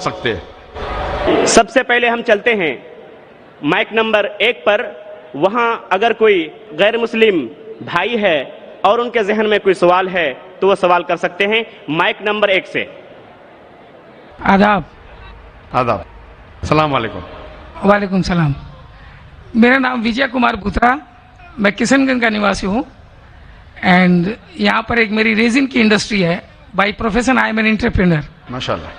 सकते। सबसे पहले हम चलते हैं माइक नंबर 1 पर। वहां अगर कोई गैर मुस्लिम भाई है और उनके जहन में कोई सवाल है तो वो सवाल कर सकते हैं माइक नंबर 1 से। आदाब। आदाब। सलाम वालेकुम। वालेकुम सलाम। मेरा नाम विजय कुमार बुत्रा, मैं किशनगंज का निवासी हूँ एंड यहाँ पर एक मेरी रेजिन की इंडस्ट्री है। By profession I am an entrepreneur. माशाल्लाह।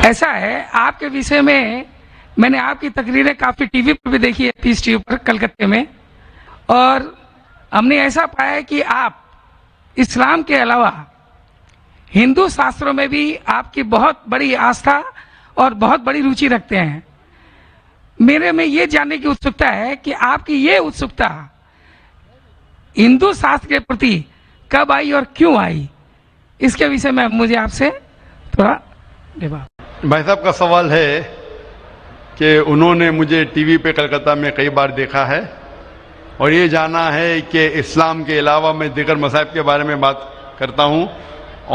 ऐसा है, आपके विषय में मैंने आपकी तकरीरें काफ़ी टीवी पर भी देखी है, पीस टीवी पर कलकत्ते में, और हमने ऐसा पाया है कि आप इस्लाम के अलावा हिंदू शास्त्रों में भी आपकी बहुत बड़ी आस्था और बहुत बड़ी रुचि रखते हैं। मेरे में ये जानने की उत्सुकता है कि आपकी ये उत्सुकता हिंदू शास्त्र के प्रति कब आई और क्यों आई, इसके विषय में मुझे आपसे थोड़ा जवाब। भाई साहब का सवाल है कि उन्होंने मुझे टीवी पे कलकत्ता में कई बार देखा है और ये जाना है कि इस्लाम के अलावा मैं दीगर मज़ाहिब के बारे में बात करता हूँ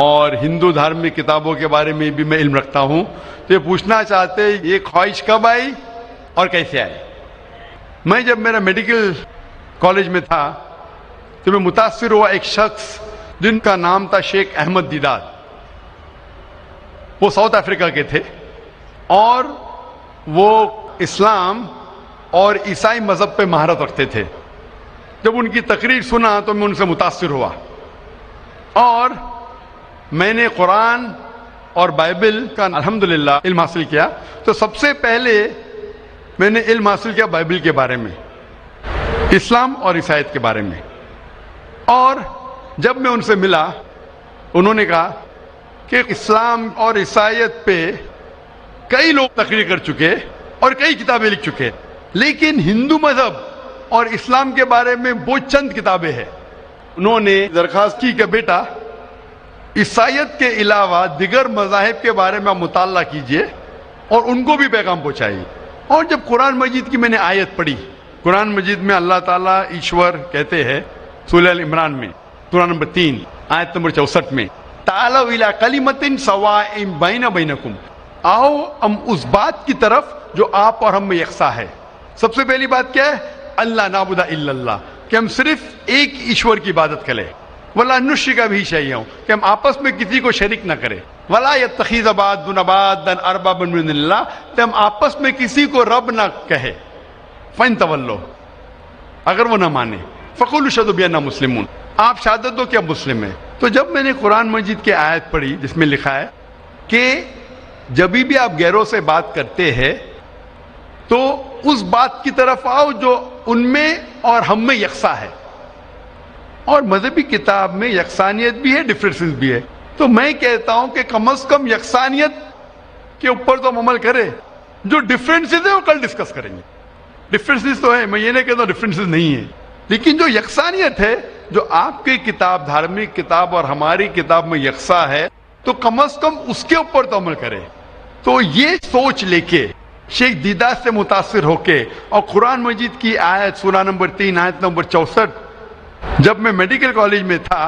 और हिंदू धार्मिक किताबों के बारे में भी मैं इल्म रखता हूँ। तो ये पूछना चाहते ये ख्वाहिश कब आई और कैसे आई। मैं जब मेरा मेडिकल कॉलेज में था तो मैं मुतासिर हुआ एक शख्स जिनका नाम था शेख अहमद दीदार। वो साउथ अफ्रीका के थे और वो इस्लाम और ईसाई मज़हब पे महारत रखते थे। जब उनकी तकरीर सुना तो मैं उनसे मुतासिर हुआ और मैंने कुरान और बाइबल का अल्हम्दुलिल्लाह इल्म हासिल किया। तो सबसे पहले मैंने इल्म हासिल किया बाइबल के बारे में, इस्लाम और ईसाईयत के बारे में। और जब मैं उनसे मिला उन्होंने कहा कि इस्लाम और ईसाईयत पे कई लोग तकरीर कर चुके और कई किताबें लिख चुके, लेकिन हिंदू मजहब और इस्लाम के बारे में वो चंद किताबें हैं। उन्होंने दरखास्त की कि बेटा ईसाईयत के अलावा दिगर मज़ाहिब के बारे में आप मुताला कीजिए और उनको भी पैगाम पहुंचाइए। और जब कुरान मजीद की मैंने आयत पढ़ी, कुरान मजीद में अल्लाह ताला ईश्वर कहते हैं सूरह अल इमरान में सूरह नंबर 3 आयत नंबर 64 में, तालौ इला कलिमतिन सवाइन बैना बैनकुम, आओ हम उस बात की तरफ जो आप और हम में यकसा है। सबसे पहली बात क्या है? अल्लाह नाबुदा इल्लल्लाह, कि हम सिर्फ एक ईश्वर की इबादत करें। वला नुश्रिका भी शैय्यन, कि हम आपस में किसी को शरीक न करें। वला यत्तखिज़ बादुन बादन अरबाबन मिनल्लाह, कि हम आपस में किसी को रब ना कहे। फइन तवल्लो, अगर वो ना माने, फ़क़ुलू अशहदु बिअन्ना मुस्लिमून, आप शहादत दो कि आप मुस्लिम हैं। तो जब मैंने कुरान मजीद की आयत पढ़ी जिसमें लिखा है कि जब भी आप गैरों से बात करते हैं तो उस बात की तरफ आओ जो उनमें और हम में यकसा है, और मजहबी किताब में यकसानियत भी है, डिफरेंसेस भी है। तो मैं कहता हूं कि कम से कम यकसानियत के ऊपर तो हम अमल करें, जो डिफरेंसेस है वो कल डिस्कस करेंगे। डिफरेंसेस तो है, मैं ये नहीं कहता डिफरेंसेस नहीं है, लेकिन जो यकसानियत है, जो आपकी किताब धार्मिक किताब और हमारी किताब में यकसा है, तो कम से कम उसके ऊपर तो अमल करें। तो ये सोच लेके शेख दीदार से मुतासिर होके और कुरान मजीद की आयत सूरह नंबर 3 आयत नंबर 64, जब मैं मेडिकल कॉलेज में था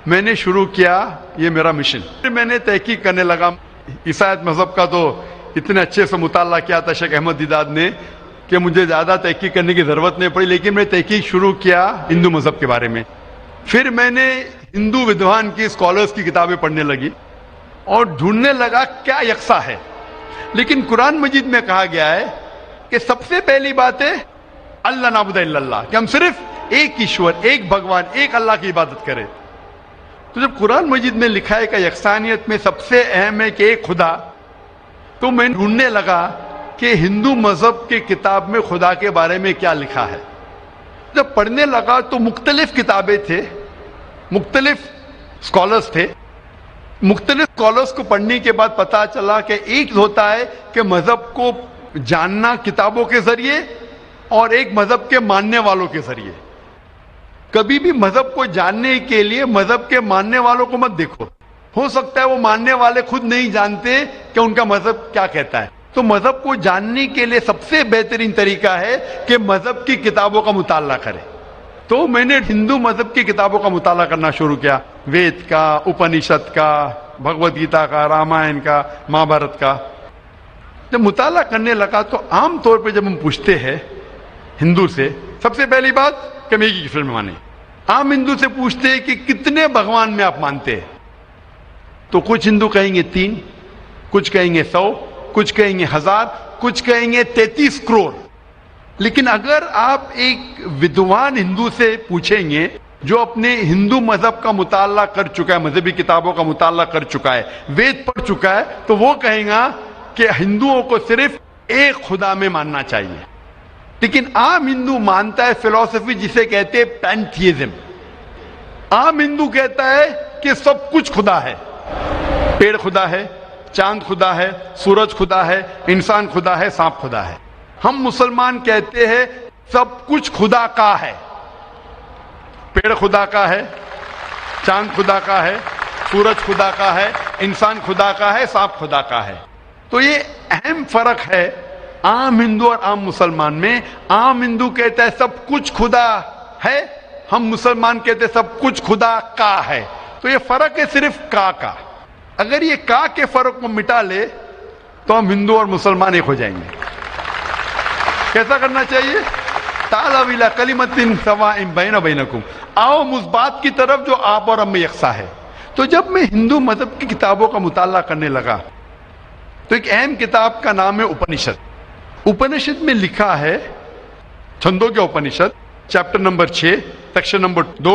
मैंने शुरू किया ये मेरा मिशन। फिर मैंने तहकीक करने लगा। ईसाईयत मजहब का तो इतने अच्छे से मुताला किया था शेख अहमद दीदार ने कि मुझे ज़्यादा तहकीक करने की ज़रूरत नहीं पड़ी, लेकिन मैंने तहकीक शुरू किया हिंदू मजहब के बारे में। फिर मैंने हिंदू विद्वान की स्कॉलर्स की किताबें पढ़ने लगी और ढूंढने लगा क्या यकसा है। लेकिन कुरान मजीद में कहा गया है कि सबसे पहली बात है अल्लाह नाबुदा इल्लल्लाह, कि हम सिर्फ एक ईश्वर, एक भगवान, एक अल्लाह की इबादत करें। तो जब कुरान मजीद में लिखा है कि यकसानियत में सबसे अहम है कि एक खुदा, तो मैं ढूंढने लगा कि हिंदू मजहब की किताब में खुदा के बारे में क्या लिखा है। जब पढ़ने लगा तो मुख्तलिफ किताबें थे, मुख्तलिफ स्कॉलर्स थे। मुख्तलिफ स्कॉलर्स को पढ़ने के बाद पता चला कि एक होता है कि मजहब को जानना किताबों के जरिए और एक मजहब के मानने वालों के जरिए। कभी भी मजहब को जानने के लिए मजहब के मानने वालों को मत देखो, हो सकता है वो मानने वाले खुद नहीं जानते कि उनका मजहब क्या कहता है। तो मजहब को जानने के लिए सबसे बेहतरीन तरीका है कि मजहब की किताबों का मुताला करें। तो मैंने हिंदू मजहब की किताबों का मुताला करना शुरू किया, वेद का, उपनिषद का, भगवत गीता का, रामायण का, महाभारत का। जब मुताला करने लगा तो आम तौर पे जब हम पूछते हैं हिंदू से, सबसे पहली बात कि हम एक ही ईश्वर में माने। आम हिंदू से पूछते हैं कि कितने भगवान में आप मानते हैं, तो कुछ हिंदू कहेंगे 3, कुछ कहेंगे 100, कुछ कहेंगे 1000, कुछ कहेंगे 33 करोड़। लेकिन अगर आप एक विद्वान हिंदू से पूछेंगे जो अपने हिंदू मजहब का मुताला कर चुका है, मजहबी किताबों का मुताला कर चुका है, वेद पढ़ चुका है, तो वो कहेगा कि हिंदुओं को सिर्फ एक खुदा में मानना चाहिए। लेकिन आम हिंदू मानता है फिलॉसफी जिसे कहते हैं पैंथियज्म। आम हिंदू कहता है कि सब कुछ खुदा है, पेड़ खुदा है, चांद खुदा है, सूरज खुदा है, इंसान खुदा है, सांप खुदा है। हम मुसलमान कहते हैं सब कुछ खुदा का है, पेड़ खुदा का है, चांद खुदा का है, सूरज खुदा का है, इंसान खुदा का है, सांप खुदा का है। तो ये अहम फर्क है आम हिंदू और आम मुसलमान में। आम हिंदू कहता है सब कुछ खुदा है, हम मुसलमान कहते हैं सब कुछ खुदा का है। तो ये फर्क है सिर्फ का। अगर ये का के फर्क को मिटा ले तो हम हिंदू और मुसलमान एक हो जाएंगे। कैसा करना चाहिए? तालाविला कलिमतिन सवाइम बैना बैनकुम, आओ उस बात की तरफ जो आप और हम में यकसा है। तो जब मैं हिंदू मजहब की किताबों का मुताला करने लगा तो एक अहम किताब का नाम है उपनिषद। उपनिषद में लिखा है, Chandogya Upanishad, chapter number 6, section number 2,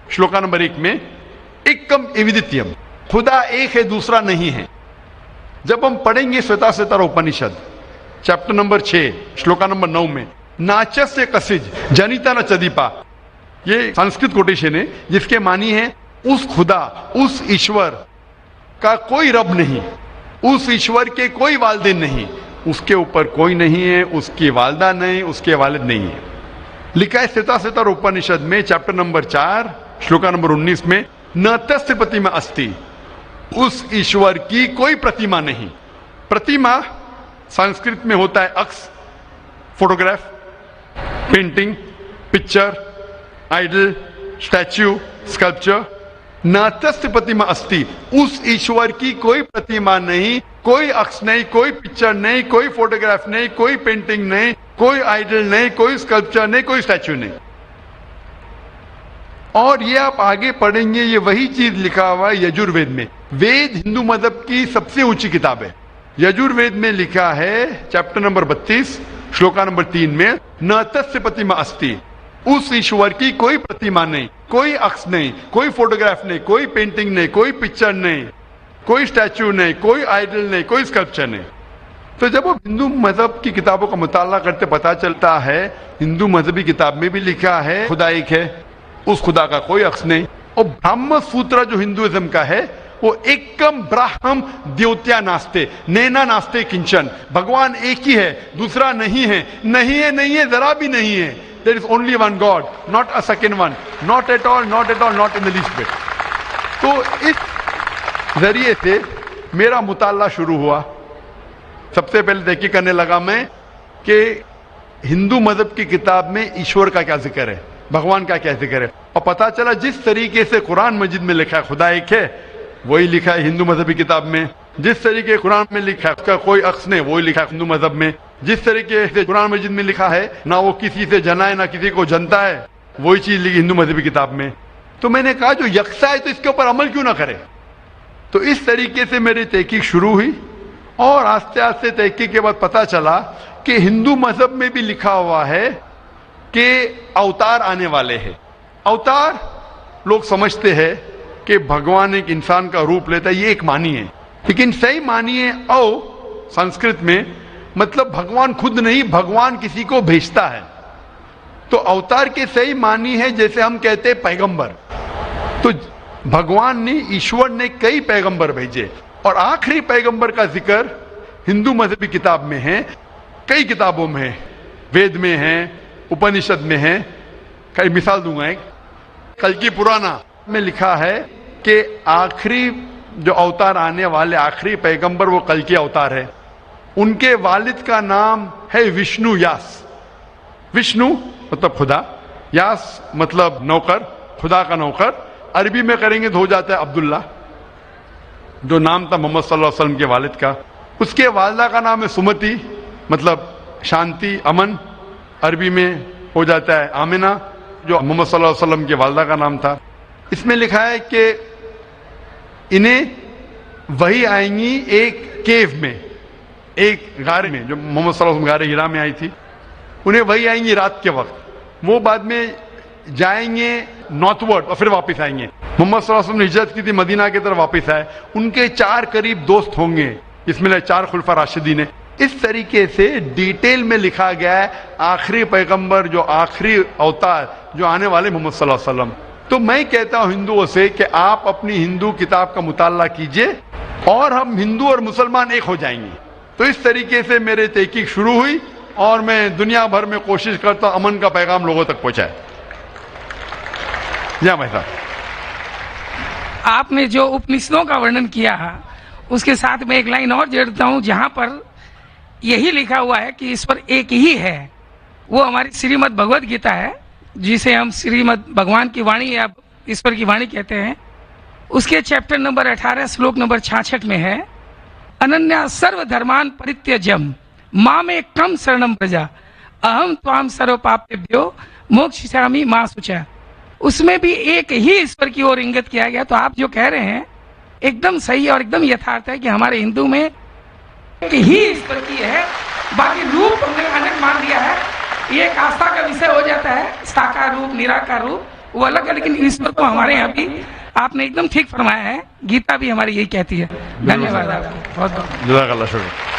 shloka number 1 में, एकम एविदित्यम, खुदा एक है, दूसरा नहीं है। जब हम पढ़ेंगे श्वेताश्वेतर उपनिषद चैप्टर नंबर 6 श्लोका नंबर 9 में, नाचस्य कसिज जनिता न चदीपा, ये संस्कृत कोटेशन है जिसके मानी है उस खुदा, उस ईश्वर का कोई रब नहीं, उस ईश्वर के कोई वालिदैन नहीं, उसके ऊपर कोई नहीं है, उसकी वालदा नहीं, उसके वालिद नहीं है। लिखा है श्वेताश्वेतर उपनिषद में चैप्टर नंबर 4 श्लोका नंबर 19 में, न तस्य प्रतिमा अस्ति, उस ईश्वर की कोई प्रतिमा नहीं। प्रतिमा संस्कृत में होता है अक्स, photograph, painting, picture, idol, statue, sculpture. न तस्य प्रतिमा अस्ति, उस ईश्वर की कोई प्रतिमा नहीं, कोई अक्स नहीं, कोई पिक्चर नहीं, कोई फोटोग्राफ नहीं, कोई पेंटिंग नहीं, कोई आइडल नहीं, कोई स्कल्पचर नहीं, कोई स्टैच्यू नहीं। और ये आप आगे पढ़ेंगे, ये वही चीज लिखा हुआ है यजुर्वेद में। वेद हिंदू मजहब की सबसे ऊंची किताब है। यजुर्वेद में लिखा है चैप्टर नंबर 32 श्लोका नंबर 3 में, न तस्य प्रतिमा अस्ति, उस ईश्वर की कोई प्रतिमा नहीं, कोई अक्स नहीं, कोई फोटोग्राफ नहीं, कोई पेंटिंग नहीं, कोई पिक्चर नहीं, कोई स्टैच्यू नहीं, कोई आइडल नहीं, कोई स्कल्पचर नहीं। तो जब आप हिंदू मजहब की किताबों का मुताला करते पता चलता है हिंदू मजहबी किताब में भी लिखा है खुदा एक है, उस खुदा का कोई अक्स नहीं। और ब्राह्म सूत्र जो हिंदुइज्म का है वो एकम ब्राह्म द्योत्या नास्ते नैना नास्ते किंचन, भगवान एक ही है, दूसरा नहीं है, नहीं है, नहीं है, जरा भी नहीं है। There is only one God, not a second one, not at all, not at all, not in the least bit. तो इस जरिए से मेरा मुताला शुरू हुआ। सबसे पहले तहकीक करने लगा मैं कि हिंदू मजहब की किताब में ईश्वर का क्या जिक्र है, भगवान का क्या जिक्र है। और पता चला जिस तरीके से कुरान मजीद में लिखा है खुदा एक है, वही लिखा है हिंदू मजहबी किताब में। जिस तरीके कुरान में लिखा है उसका कोई अक्स नहीं, वही लिखा है हिंदू मजहब में। जिस तरीके से कुरान मजीद में लिखा है ना वो किसी से जना है ना किसी को जनता है, वही चीज लिखी हिंदू मजहबी किताब में। तो मैंने कहा जो यकसा है तो इसके ऊपर अमल क्यों ना करे। तो इस तरीके से मेरी तहकीक शुरू हुई और आस्ते आस्ते तहकीक के बाद पता चला कि हिंदू मजहब में भी लिखा हुआ है कि अवतार आने वाले हैं। अवतार लोग समझते हैं कि भगवान एक इंसान का रूप लेता है, ये एक मानी है, लेकिन सही मानी है संस्कृत में मतलब भगवान खुद नहीं, भगवान किसी को भेजता है। तो अवतार के सही मानी है जैसे हम कहते हैं पैगंबर। तो भगवान ने, ईश्वर ने कई पैगंबर भेजे और आखिरी पैगंबर का जिक्र हिंदू मजहबी किताब में है, कई किताबों में है, वेद में है, उपनिषद में है। कई मिसाल दूंगा, एक कल्कि पुराना में लिखा है कि आखिरी जो अवतार आने वाले आखिरी पैगंबर वो कल्कि अवतार है। उनके वालिद का नाम है विष्णु यास। विष्णु मतलब खुदा, यास मतलब नौकर, खुदा का नौकर। अरबी में करेंगे तो हो जाता है अब्दुल्ला। जो नाम था मोहम्मद सल्लल्लाहु अलैहि वसल्लम के वालिद का। उसके वालिदा का नाम है सुमति, मतलब शांति, अमन, अरबी में हो जाता है आमिना, जो मोहम्मद सल्लल्लाहु अलैहि वसल्लम के वालिदा का नाम था। इसमें लिखा है कि इन्हें वही आएंगी एक केव में, एक गारे में, जो मोहम्मद सल्लल्लाहु अलैहि वसल्लम गारे हिरा में आई थी। उन्हें वही आएंगी रात के वक्त, वो बाद में जाएंगे नॉर्थवर्ड और फिर वापस आएंगे। मोहम्मद सल्लल्लाहु अलैहि वसल्लम ने हिजरत की थी, मदीना की तरफ वापस आए, उनके 4 करीब दोस्त होंगे, इसमें 4 खुलफा राशिदीन है। इस तरीके से डिटेल में लिखा गया है आखिरी पैगंबर, जो आखिरी अवतार जो आने वाले मोहम्मद सल्लल्लाहु अलैहि वसल्लम। तो मैं कहता हूं हिंदुओं से कि आप अपनी हिंदू किताब का मुताला कीजिए और हम हिंदू और मुसलमान एक हो जाएंगे। तो इस तरीके से मेरे तहकीक शुरू हुई और मैं दुनिया भर में कोशिश करता हूं अमन का पैगाम लोगों तक पहुंचाए। जी भाई साहब, आपने जो उपनिषदों का वर्णन किया उसके साथ में एक लाइन और जोड़ता हूं, जहां पर यही लिखा हुआ है कि ईश्वर एक ही है। वो हमारी श्रीमद् भगवद गीता है, जिसे हम श्रीमद् भगवान की वाणी या ईश्वर की वाणी कहते हैं। उसके चैप्टर नंबर 18 श्लोक नंबर 66 में है, अनन्या सर्व धर्मान परित्यज्यम मामे कम शरणम प्रजा अहम त्वाम सर्व पापेभ्यो मोक्षयिष्यामि मा शुचा। उसमें भी एक ही ईश्वर की ओर इंगित किया गया। तो आप जो कह रहे हैं एकदम सही और एकदम यथार्थ है कि हमारे हिंदू में एक ही ईश्वर की है, बाकी रूप हमने अनेक मान दिया है। ये एक आस्था का विषय हो जाता है, साकार रूप, निराकार रूप वो अलग है, लेकिन ईश्वर को हमारे यहाँ भी आपने एकदम ठीक फरमाया है। गीता भी हमारी यही कहती है। धन्यवाद आपको बहुत बहुत। जज़ाकल्लाह शुक्र।